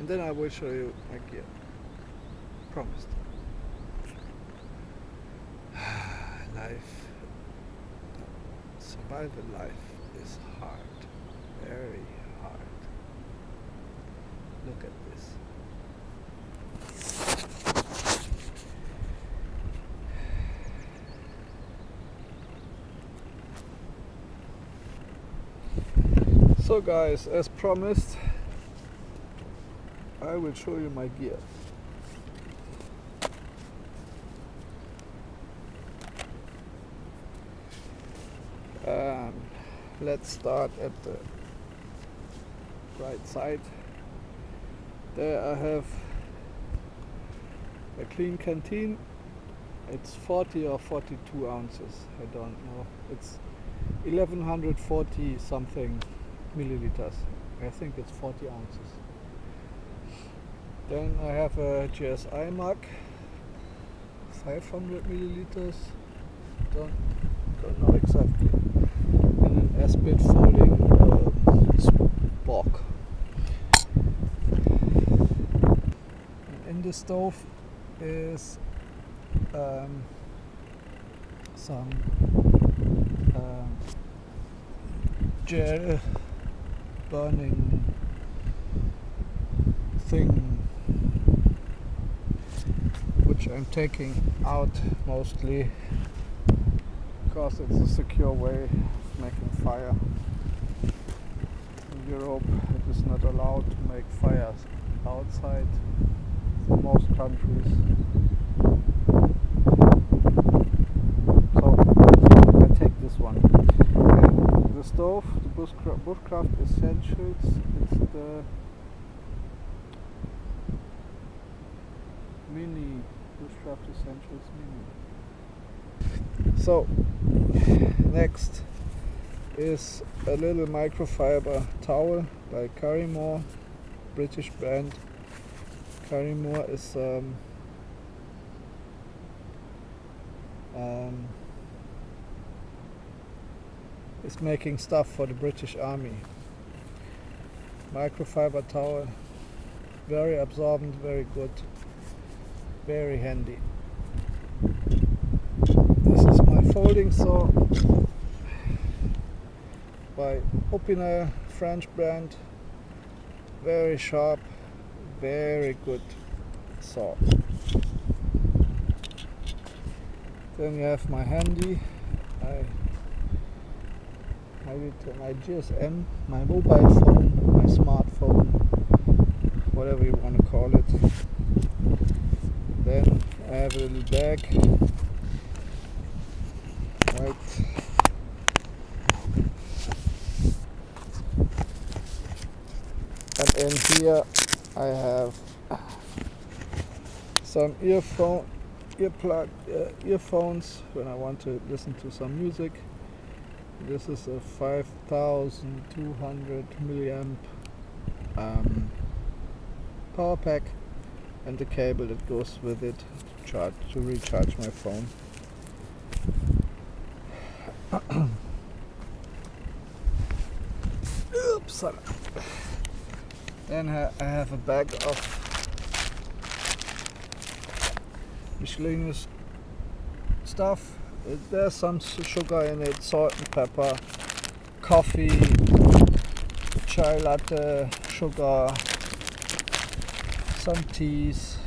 and then I will show you my gear. Promised. Life, survival life is hard, very hard. Look at this. So guys, as promised, I will show you my gear. Let's start at the right side. There I have a clean canteen. It's 40 or 42 ounces, I don't know. It's 1140 something milliliters. I think it's 40 ounces. Then I have a GSI mug, 500 milliliters. Don't know exactly. And an S-bit folding spork. And in the stove is some gel burning thing, which I'm taking out mostly because it's a secure way of making fire. In Europe it is not allowed to make fires outside in most countries. So I take this one. And the stove, the Bushcraft Essentials, it's the mini Bushcraft Essentials mini. So next is a little microfiber towel by Carrymore, British brand. Carrymore is making stuff for the British Army. Microfiber towel, very absorbent, very good, very handy. This is my folding saw by Opinel, French brand. Very sharp, very good saw. Then you have my handy, my GSM, my mobile phone, my smartphone, whatever you want to call it. Then I have a little bag, right, and in here I have some earphones when I want to listen to some music. This is a 5200 milliamp power pack, and the cable that goes with it to recharge my phone. Oops. Then I have a bag of miscellaneous stuff. There's some sugar in it, salt and pepper, coffee, chai latte, sugar, some teas.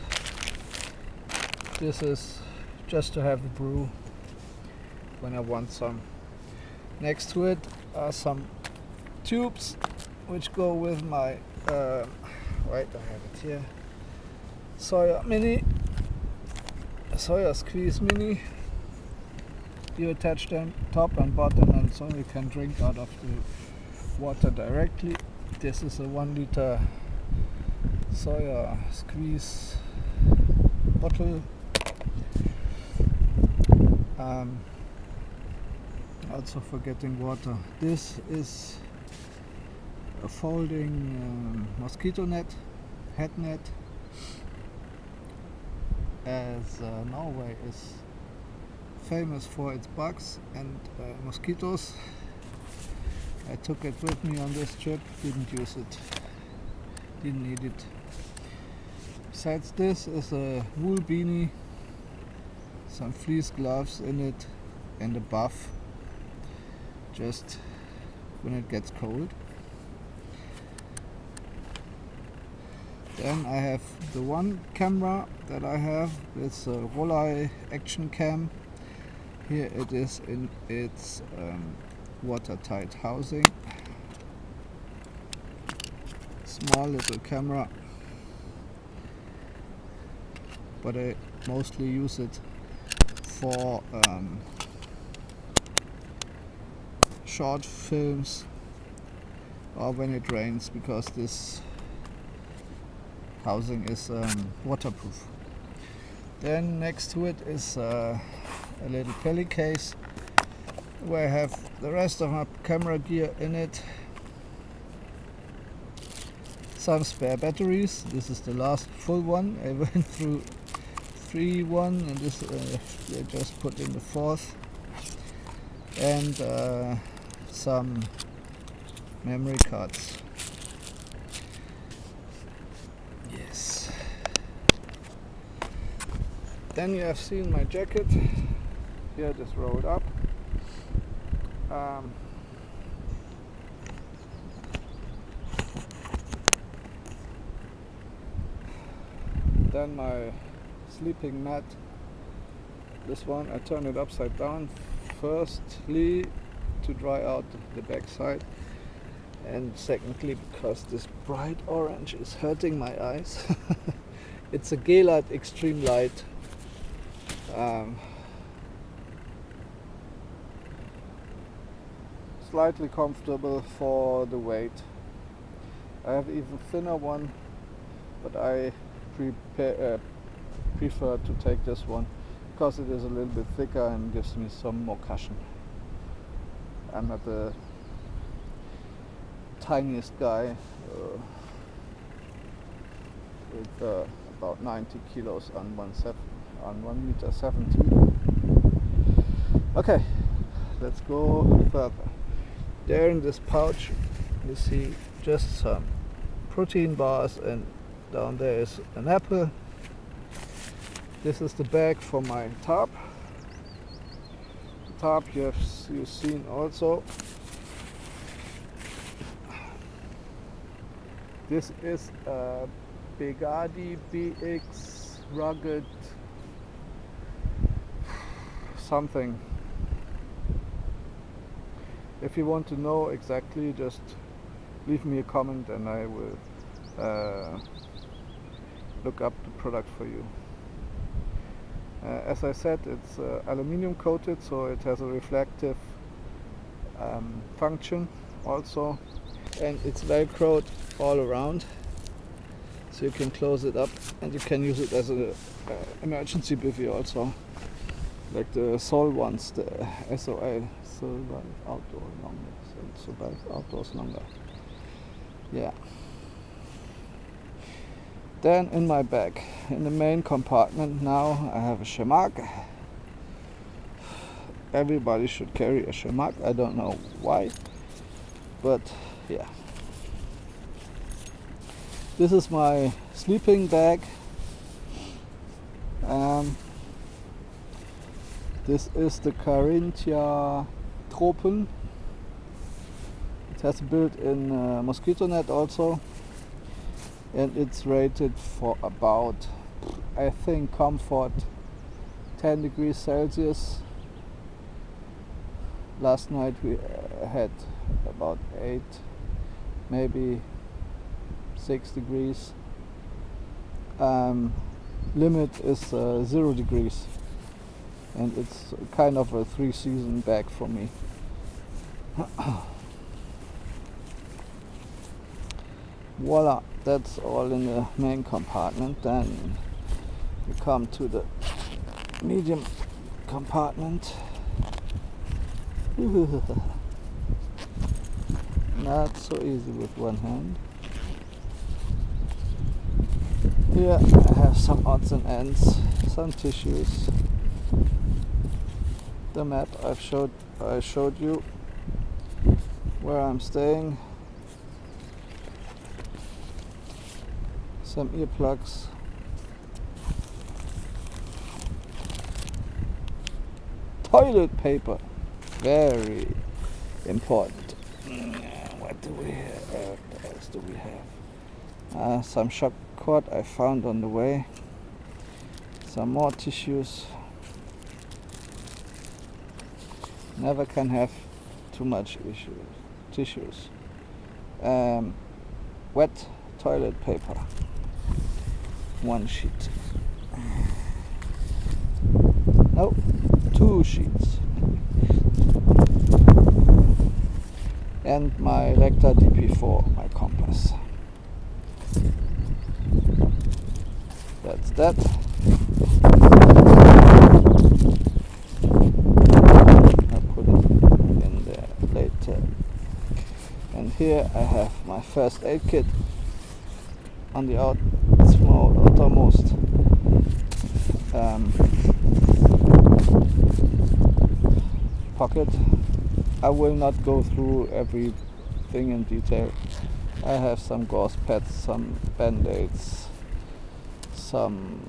This is just to have the brew when I want some. Next to it are some tubes which go with my right, I have it here, soya squeeze mini. You attach them top and bottom, and so you can drink out of the water directly. This is a 1 liter soya squeeze bottle. Also for getting water. This is a folding mosquito net, head net, as Norway is famous for its bugs and mosquitoes. I took it with me on this trip, didn't use it, didn't need it. Besides this is a wool beanie, some fleece gloves in it, and a buff just when it gets cold. Then I have the one camera that I have, it's a Rolei action cam. Here it is in its watertight housing. Small little camera, but I mostly use it for short films or when it rains, because this housing is waterproof. Then next to it is a little belly case where I have the rest of my camera gear in it. Some spare batteries. This is the last full one. I went through 3 and this I just put in the 4th. And some memory cards. Yes. Then you have seen my jacket. Here it is rolled up. Then my sleeping mat. This one I turn it upside down. Firstly to dry out the back side, and secondly because this bright orange is hurting my eyes. It's a G-Light Extreme Light. Slightly comfortable for the weight. I have even thinner one, but I prefer to take this one because it is a little bit thicker and gives me some more cushion. I'm not the tiniest guy with about 90 kilos on 1 meter 70. Okay, let's go further. There in this pouch you see just some protein bars, and down there is an apple. This is the bag for my tarp. The tarp you've seen also. This is a Begadi BX rugged something. If you want to know exactly, just leave me a comment and I will look up the product for you. As I said, it's aluminium coated, so it has a reflective function also, and it's velcroed all around, so you can close it up and you can use it as an emergency bivvy also, like the Sol ones, the SOL, Survive Outdoor Longer, Survive Outdoors Longer. Yeah. Then in my bag, in the main compartment now, I have a chamois. Everybody should carry a chamois. I don't know why, but yeah. This is my sleeping bag. This is the Carinthia Tropen. It has a built-in mosquito net also, and it's rated for about, I think, comfort 10 degrees Celsius. Last night we had about 8, maybe 6 degrees. Limit is 0 degrees, and it's kind of a 3-season bag for me. Voila, that's all in the main compartment. Then we come to the medium compartment. Not so easy with one hand. Here I have some odds and ends, some tissues, the map I showed you where I'm staying, some earplugs, toilet paper, very important. What do we have? What else do we have? Some shock cord I found on the way. Some more tissues. Never can have too much tissues. Wet toilet paper, 1 sheet. No, 2 sheets. And my Recta DP4, my compass. That's that. I'll put it in there later. And here I have my first aid kit on the outermost pocket. I will not go through everything in detail. I have some gauze pads, some band-aids, some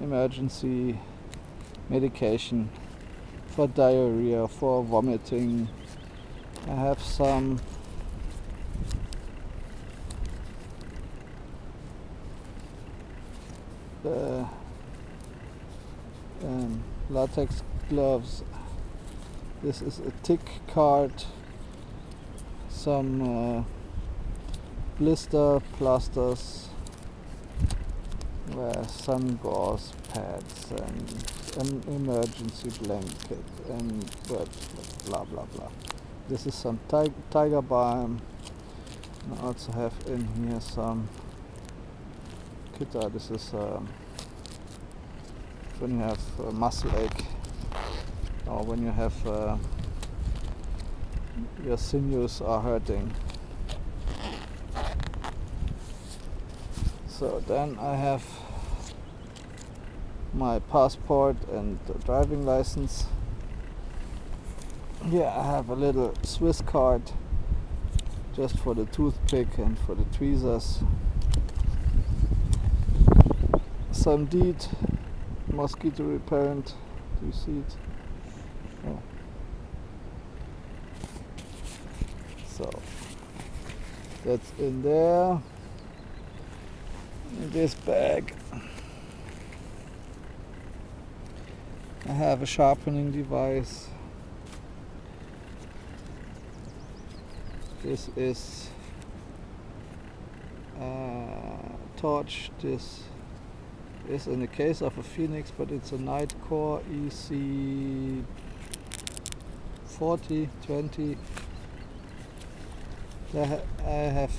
emergency medication for diarrhea, for vomiting. I have some latex gloves. This is a tick card, some blister plasters, some gauze pads and an emergency blanket and blah blah blah. This is some tiger balm. I also have in here some Kita. This is when you have muscle ache, or when you have your sinews are hurting. So then I have my passport and driving license. Here I have a little Swiss card just for the toothpick and for the tweezers. Some DEET mosquito repellent. Do you see it? Oh. So that's in there, in this bag. I have a sharpening device. This is a torch. This is in the case of a Phoenix, but it's a Nightcore EC 4020. I have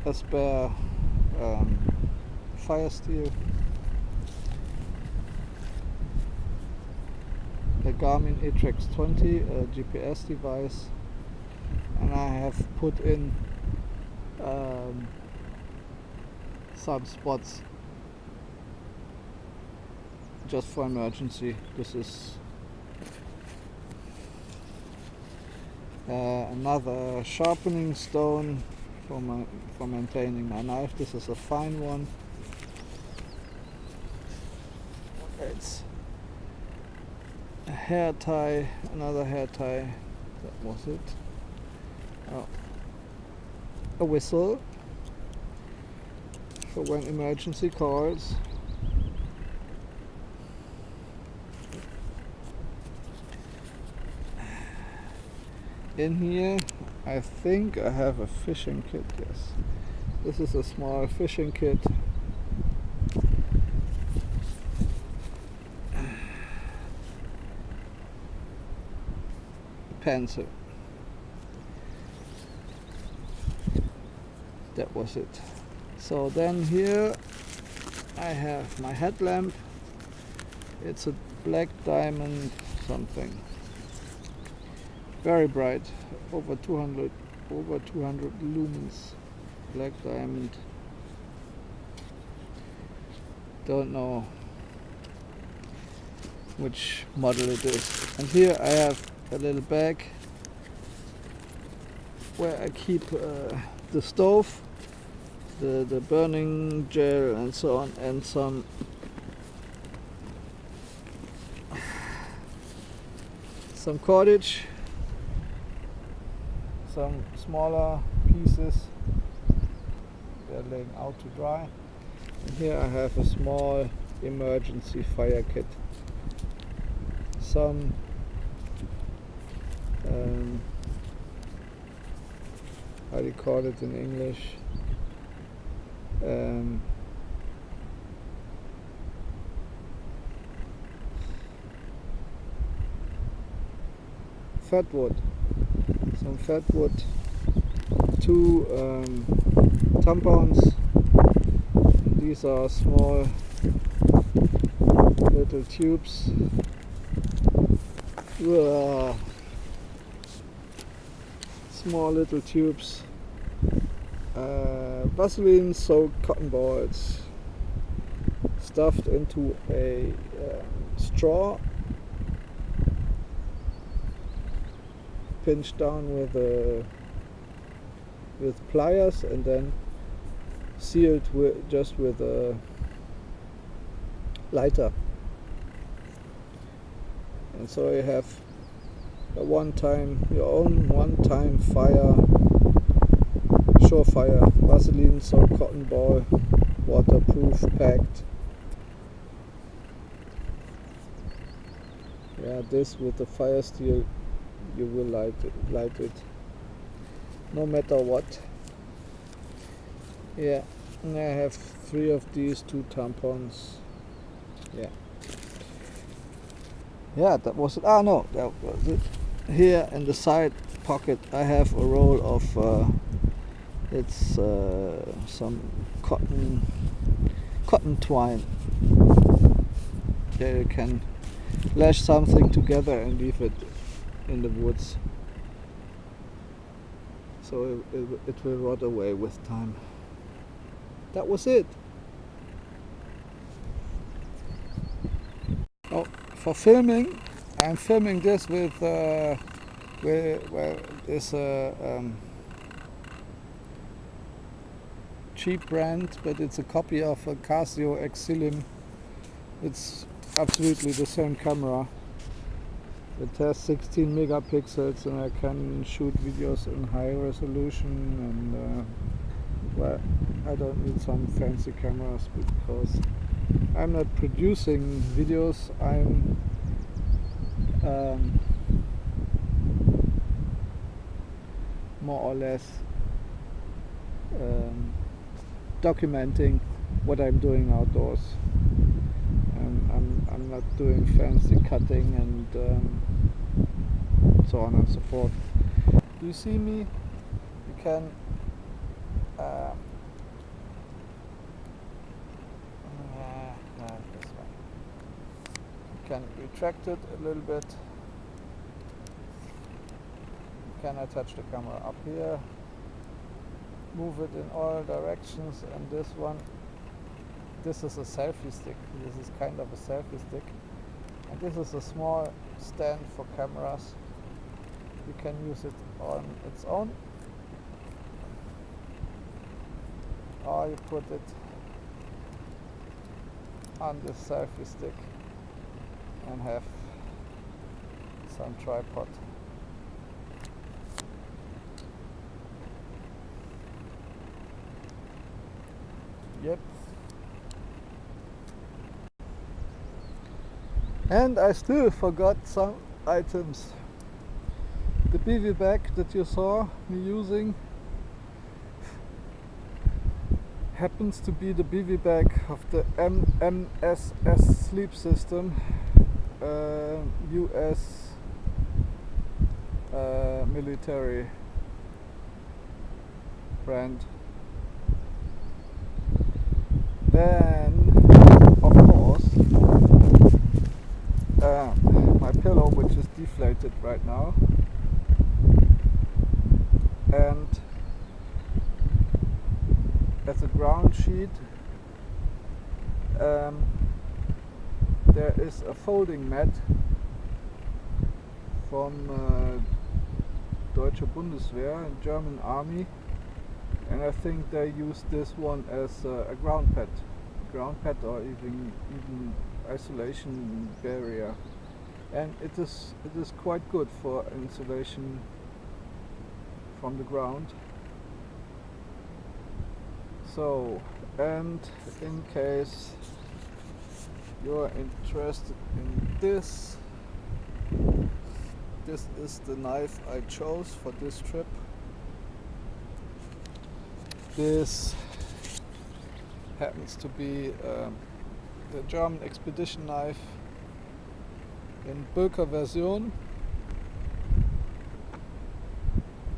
a spare fire steel, a Garmin Atrax 20, a GPS device, and I have put in some spots just for emergency. This is another sharpening stone for maintaining my knife. This is a fine one. It's a hair tie, another hair tie. That was it. Oh. A whistle for when emergency calls. In here I think I have a fishing kit. Yes, this is a small fishing kit. Pencil. That was it. So then here I have my headlamp. It's a black diamond something. Very bright, over 200 lumens. Black diamond. Don't know which model it is. And here I have a little bag where I keep the stove, the burning gel and so on, and some some cordage, some smaller pieces, they're laying out to dry. And here I have a small emergency fire kit, some how do you call it in English, fat wood, some fat wood, 2 tampons. These are small little tubes. Small little tubes. Vaseline soaked cotton balls stuffed into a straw, pinched down with pliers, and then sealed just with a lighter. And so you have your own one-time fire, surefire, Vaseline soaked cotton ball, waterproof, packed. Yeah, this with the fire steel, you will light it no matter what. Yeah, and I have 3 of these, 2 tampons. Yeah, that was it. No, that was it. Here in the side pocket I have a roll of it's some cotton twine. There you can lash something together and leave it in the woods, so it will rot away with time. That was it. Oh, for filming, I'm filming this with this cheap brand, but it's a copy of a Casio Exilim. It's absolutely the same camera. It has 16 megapixels and I can shoot videos in high resolution, and well, I don't need some fancy cameras because I'm not producing videos, I'm more or less documenting what I'm doing outdoors. I'm not doing fancy cutting and so on and so forth. You see me, you can this one. You can retract it a little bit. You can attach the camera up here, move it in all directions, and this is a selfie stick. This is kind of a selfie stick, and this is a small stand for cameras. You can use it on its own, or you put it on this selfie stick and have some tripod. Yep. And I still forgot some items. The BV bag that you saw me using happens to be the BV bag of the MSS sleep system, US military brand. Then, of course, my pillow, which is deflated right now, and as a ground sheet, there is a folding mat from Deutsche Bundeswehr, German Army, and I think they use this one as a ground pad or even isolation barrier. and it is quite good for insulation from the ground. So, and in case you're interested in this is the knife I chose for this trip. This happens to be the German expedition knife in Böker version.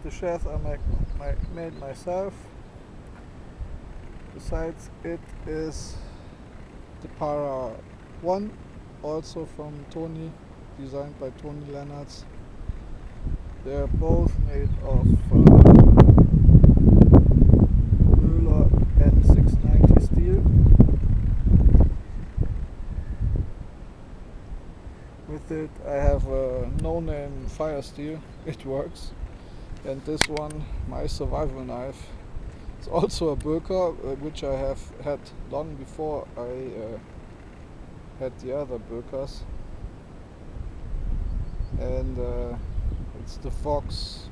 The shaft I made myself. Besides, it is the Para 1, also from Tony, designed by Tony Lennartz. They're both made of Müller N690 steel. With it I have a no-name fire steel, it works. And this one, my survival knife, it's also a Böker, which I have had long before I had the other Bökers. And it's the Vox,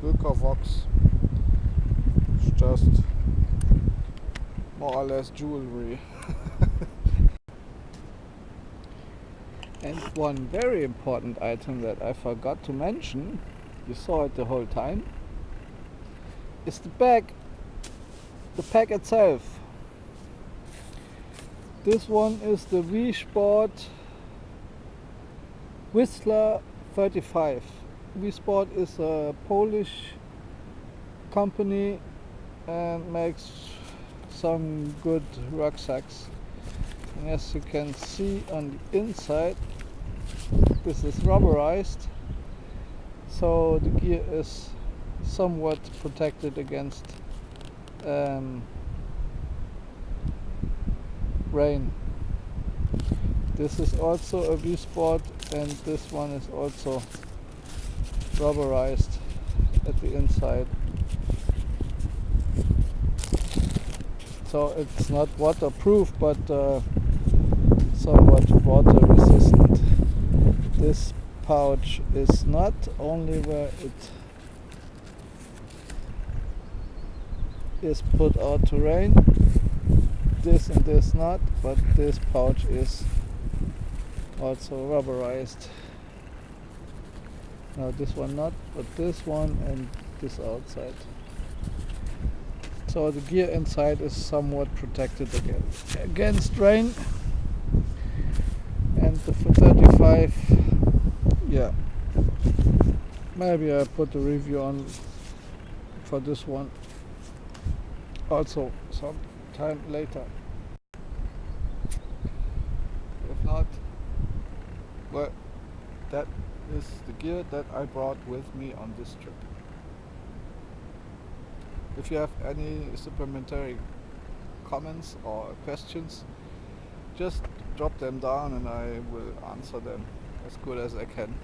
Böker Vox. It's just more or less jewelry. And one very important item that I forgot to mention, you saw it the whole time, is the bag. The pack itself. This one is the V-Sport Whistler 35. V-Sport is a Polish company and makes some good rucksacks. And as you can see on the inside, this is rubberized, so the gear is somewhat protected against rain. This is also a V-Sport, and this one is also rubberized at the inside, so it's not waterproof but somewhat water resistant. This pouch is not, only where it is put out to rain. This and this not, but this pouch is also rubberized. No, this one not, but this one and this outside. So the gear inside is somewhat protected against rain. And the 35, yeah, maybe I put a review on for this one also some time later. If not, well, that is the gear that I brought with me on this trip. If you have any supplementary comments or questions, just drop them down and I will answer them as good as I can.